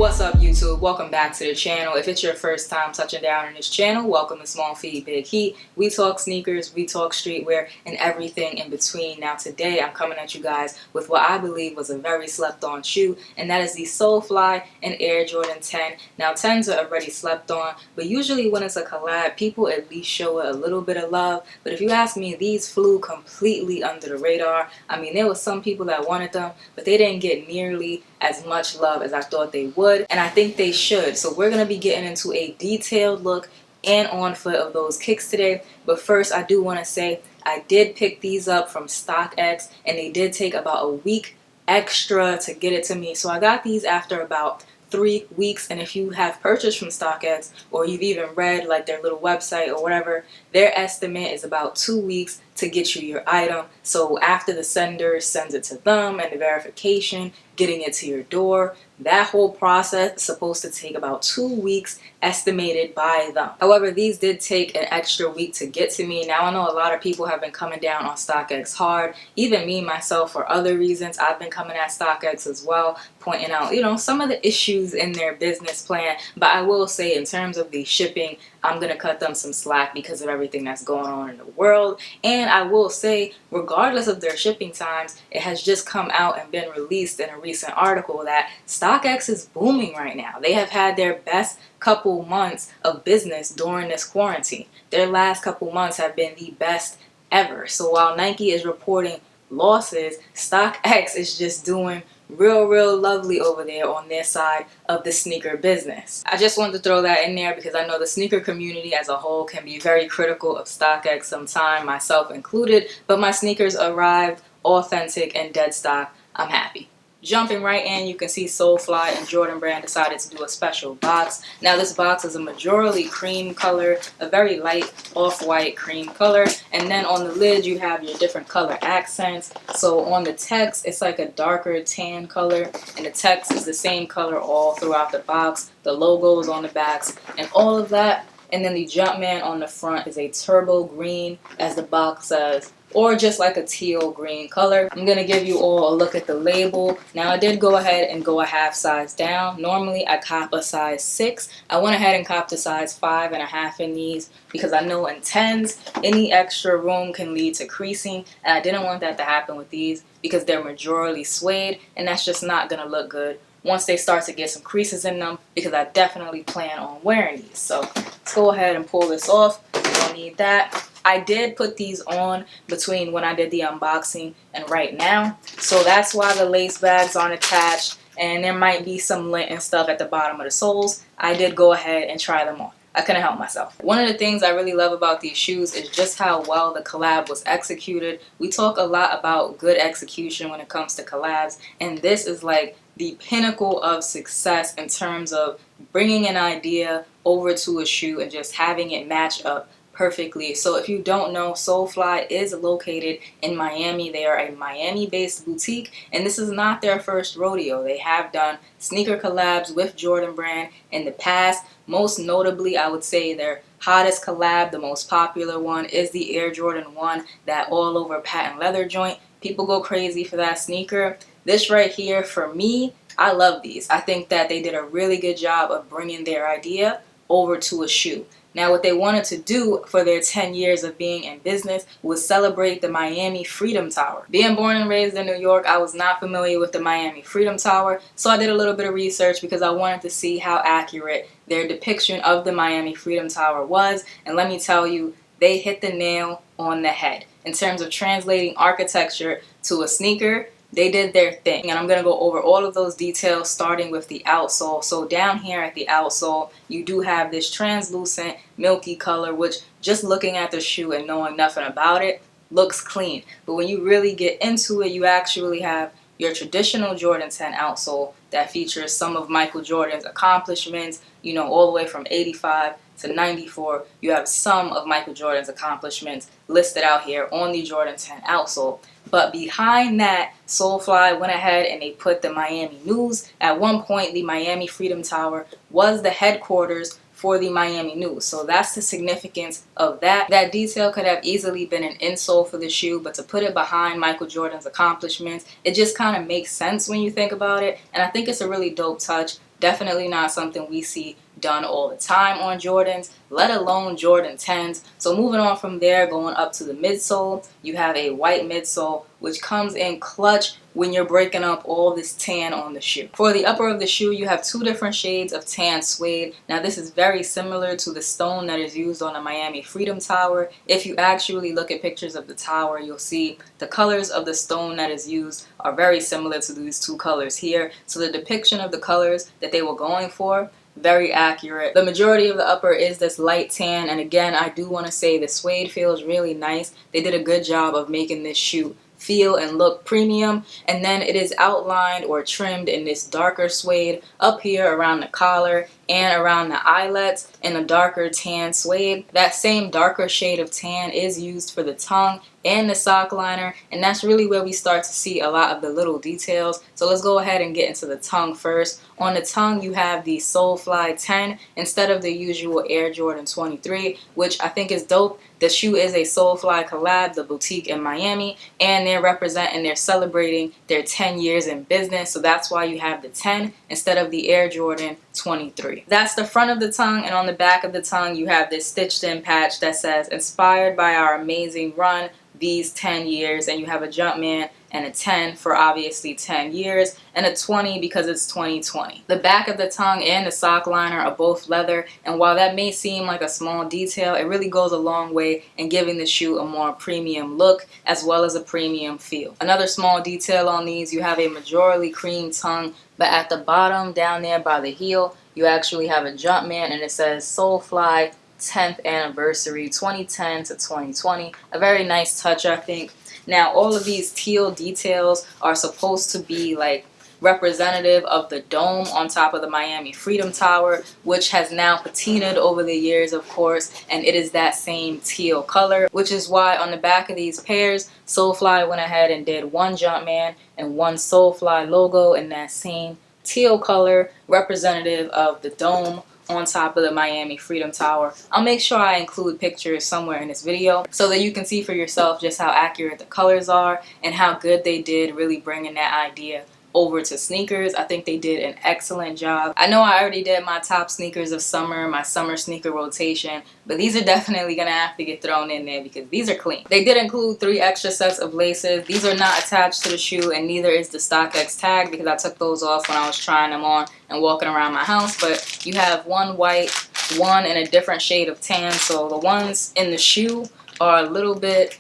What's up, YouTube? Welcome back to the channel. If it's your first time touching down on this channel, welcome to Small Feet Big Heat. We talk sneakers, we talk streetwear, and everything in between. Now today I'm coming at you guys with what I believe was a very slept on shoe, and that is the SoleFly and Air Jordan 10. Now 10s are already slept on, but usually when it's a collab, people at least show it a little bit of love. But if you ask me, these flew completely under the radar. I mean, there was some people that wanted them, but they didn't get nearly as much love as I thought they would, and I think they should. So we're going to be getting into a detailed look and on foot of those kicks today. But first, I do want to say I did pick these up from StockX, and they did take about a week extra to get it to me. So I got these after about 3 weeks, and if you have purchased from StockX or you've even read like their little website or whatever, their estimate is about 2 weeks to get you your item. So after the sender sends it to them and the verification, getting it to your door, that whole process is supposed to take about 2 weeks estimated by them. However, these did take an extra week to get to me. Now I know a lot of people have been coming down on StockX hard, even me myself for other reasons. I've been coming at StockX as well, pointing out, some of the issues in their business plan. But I will say, in terms of the shipping, I'm going to cut them some slack because of everything that's going on in the world. And I will say, regardless of their shipping times, it has just come out and been released in a recent article that StockX is booming right now. They have had their best couple months of business during this quarantine. Their last couple months have been the best ever. So while Nike is reporting losses, StockX is just doing real lovely over there on their side of the sneaker business. I just wanted to throw that in there because I know the sneaker community as a whole can be very critical of StockX sometimes, myself included, but my sneakers arrived authentic and dead stock. I'm happy. Jumping right in, you can see SoleFly and Jordan brand decided to do a special box. Now this box is a majority cream color, a very light off-white cream color. And then on the lid you have your different color accents. So on the text it's like a darker tan color, and the text is the same color all throughout the box. The logos on the backs and all of that. And then the Jumpman on the front is a turbo green, as the box says, or just like a teal green color. I'm going to give you all a look at the label. Now I did go ahead and go a half size down. Normally I cop a size 6. I went ahead and copped a size 5.5 in these because I know in 10s any extra room can lead to creasing, and I didn't want that to happen with these because they're majority suede, and that's just not going to look good once they start to get some creases in them, because I definitely plan on wearing these. So let's go ahead and pull this off. You don't need that. I did put these on between when I did the unboxing and right now, so that's why the lace bags aren't attached, and there might be some lint and stuff at the bottom of the soles. I did go ahead and try them on. I couldn't help myself. One of the things I really love about these shoes is just how well the collab was executed. We talk a lot about good execution when it comes to collabs, and this is like the pinnacle of success in terms of bringing an idea over to a shoe and just having it match up perfectly. So if you don't know, SoleFly is located in Miami. They are a Miami-based boutique, and this is not their first rodeo. They have done sneaker collabs with Jordan brand in the past. Most notably, I would say their hottest collab, the most popular one, is the Air Jordan 1, that all over patent leather joint. People go crazy for that sneaker. This right here, for me, I love these. I think that they did a really good job of bringing their idea over to a shoe. Now what they wanted to do for their 10 years of being in business was celebrate the Miami Freedom Tower. Being born and raised in New York, I was not familiar with the Miami Freedom Tower, so I did a little bit of research because I wanted to see how accurate their depiction of the Miami Freedom Tower was, and let me tell you, they hit the nail on the head. In terms of translating architecture to a sneaker, they did their thing, and I'm going to go over all of those details starting with the outsole. So down here at the outsole, you do have this translucent milky color, which just looking at the shoe and knowing nothing about it looks clean. But when you really get into it, you actually have your traditional Jordan 10 outsole that features some of Michael Jordan's accomplishments, all the way from 85 to 94. You have some of Michael Jordan's accomplishments listed out here on the Jordan 10 outsole. But behind that, SoleFly went ahead and they put the Miami News. At one point, the Miami Freedom Tower was the headquarters for the Miami News. So that's the significance of that. That detail could have easily been an insole for the shoe, but to put it behind Michael Jordan's accomplishments, it just kind of makes sense when you think about it. And I think it's a really dope touch. Definitely not something we see done all the time on Jordans, let alone Jordan 10s. So moving on from there, going up to the midsole, you have a white midsole, which comes in clutch when you're breaking up all this tan on the shoe. For the upper of the shoe, you have two different shades of tan suede. Now this is very similar to the stone that is used on the Miami Freedom Tower. If you actually look at pictures of the tower, you'll see the colors of the stone that is used are very similar to these two colors here. So the depiction of the colors that they were going for, very accurate. The majority of the upper is this light tan, and again, I do want to say the suede feels really nice. They did a good job of making this shoe feel and look premium, and then it is outlined or trimmed in this darker suede up here around the collar and around the eyelets in a darker tan suede. That same darker shade of tan is used for the tongue and the sock liner, and that's really where we start to see a lot of the little details. So let's go ahead and get into the tongue first. On the tongue, you have the SoleFly 10 instead of the usual Air Jordan 23, which I think is dope. The shoe is a SoleFly collab, the boutique in Miami, and they're celebrating their 10 years in business. So that's why you have the 10 instead of the Air Jordan 23. That's the front of the tongue, and on the back of the tongue, you have this stitched in patch that says, "Inspired by our amazing run these 10 years," and you have a Jumpman and a 10 for obviously 10 years, and a 20 because it's 2020. The back of the tongue and the sock liner are both leather, and while that may seem like a small detail, it really goes a long way in giving the shoe a more premium look as well as a premium feel. Another small detail on these, you have a majorly cream tongue, but at the bottom down there by the heel, you actually have a Jumpman, and it says SoleFly 10th anniversary 2010 to 2020. A very nice touch, I think. Now all of these teal details are supposed to be like representative of the dome on top of the Miami Freedom Tower, which has now patinaed over the years, of course, and it is that same teal color, which is why on the back of these pairs, SoleFly went ahead and did one Jumpman and one SoleFly logo in that same teal color, representative of the dome on top of the Miami Freedom Tower. I'll make sure I include pictures somewhere in this video so that you can see for yourself just how accurate the colors are and how good they did really bringing that idea over to sneakers. I think they did an excellent job. I know I already did my top sneakers of summer, my summer sneaker rotation, but these are definitely gonna have to get thrown in there because these are clean. They did include 3 extra sets of laces. These are not attached to the shoe, and neither is the StockX tag because I took those off when I was trying them on and walking around my house. But you have one white, one in a different shade of tan. So the ones in the shoe are a little bit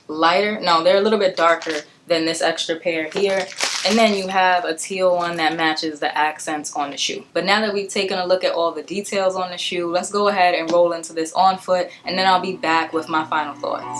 lighter. No, they're a little bit darker than this extra pair here. And then you have a teal one that matches the accents on the shoe. But now that we've taken a look at all the details on the shoe, let's go ahead and roll into this on foot, and then I'll be back with my final thoughts.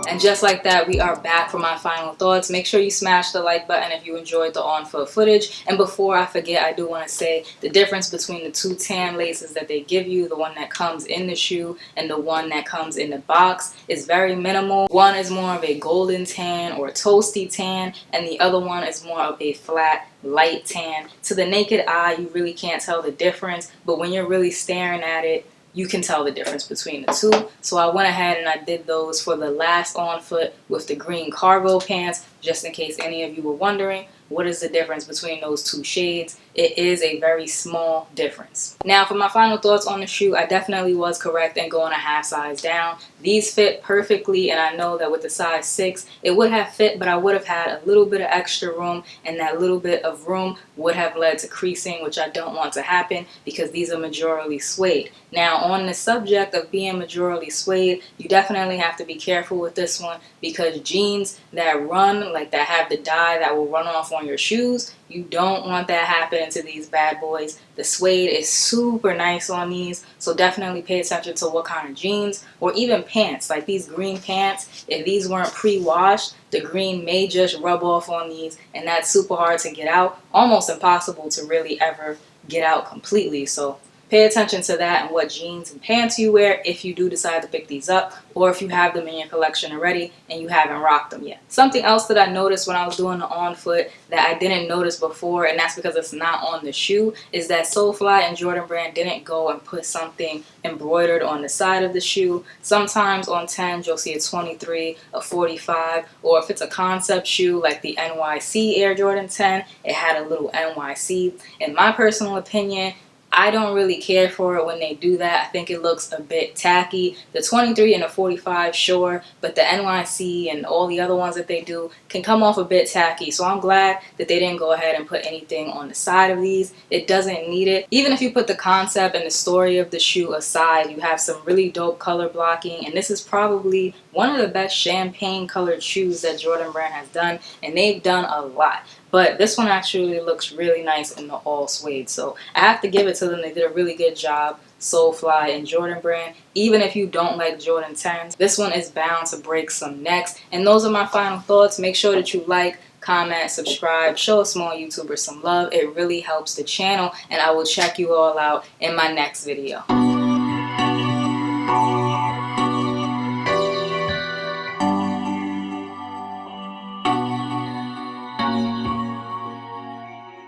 And And just like that, we are back for my final thoughts. Make sure you smash the like button if you enjoyed the on-foot footage. And before I forget, I do want to say the difference between the two tan laces that they give you, the one that comes in the shoe and the one that comes in the box, is very minimal. One is more of a golden tan or toasty tan, and the other one is more of a flat, light tan. To the naked eye, you really can't tell the difference, but when you're really staring at it, you can tell the difference between the two. So I went ahead and I did those for the last on foot with the green cargo pants, just in case any of you were wondering what is the difference between those two shades. It is a very small difference. Now for my final thoughts on the shoe, I definitely was correct in going a half size down. These fit perfectly, and I know that with the size 6 it would have fit, but I would have had a little bit of extra room, and that little bit of room would have led to creasing, which I don't want to happen because these are majorly suede. Now on the subject of being majorly suede, you definitely have to be careful with this one, because jeans that run, like that have the dye that will run off on your shoes, you don't want that happening to these bad boys. The suede is super nice on these, so definitely pay attention to what kind of jeans or even pants. Like these green pants, if these weren't pre-washed, the green may just rub off on these, and that's super hard to get out, almost impossible to really ever get out completely. So pay attention to that and what jeans and pants you wear if you do decide to pick these up, or if you have them in your collection already and you haven't rocked them yet. Something else that I noticed when I was doing the on foot that I didn't notice before, and that's because it's not on the shoe, is that SoleFly and Jordan brand didn't go and put something embroidered on the side of the shoe. Sometimes on 10s you'll see a 23, a 45, or if it's a concept shoe like the NYC Air Jordan 10, it had a little NYC. In my personal opinion, I don't really care for it when they do that. I think it looks a bit tacky. The 23 and the 45, sure, but the NYC and all the other ones that they do can come off a bit tacky. So I'm glad that they didn't go ahead and put anything on the side of these. It doesn't need it. Even if you put the concept and the story of the shoe aside, you have some really dope color blocking, and this is probably one of the best champagne colored shoes that Jordan brand has done, and they've done a lot. But this one actually looks really nice in the all suede. So I have to give it to them. They did a really good job, SoleFly and Jordan brand. Even if you don't like Jordan 10s, this one is bound to break some necks. And those are my final thoughts. Make sure that you like, comment, subscribe, show a small YouTuber some love. It really helps the channel. And I will check you all out in my next video.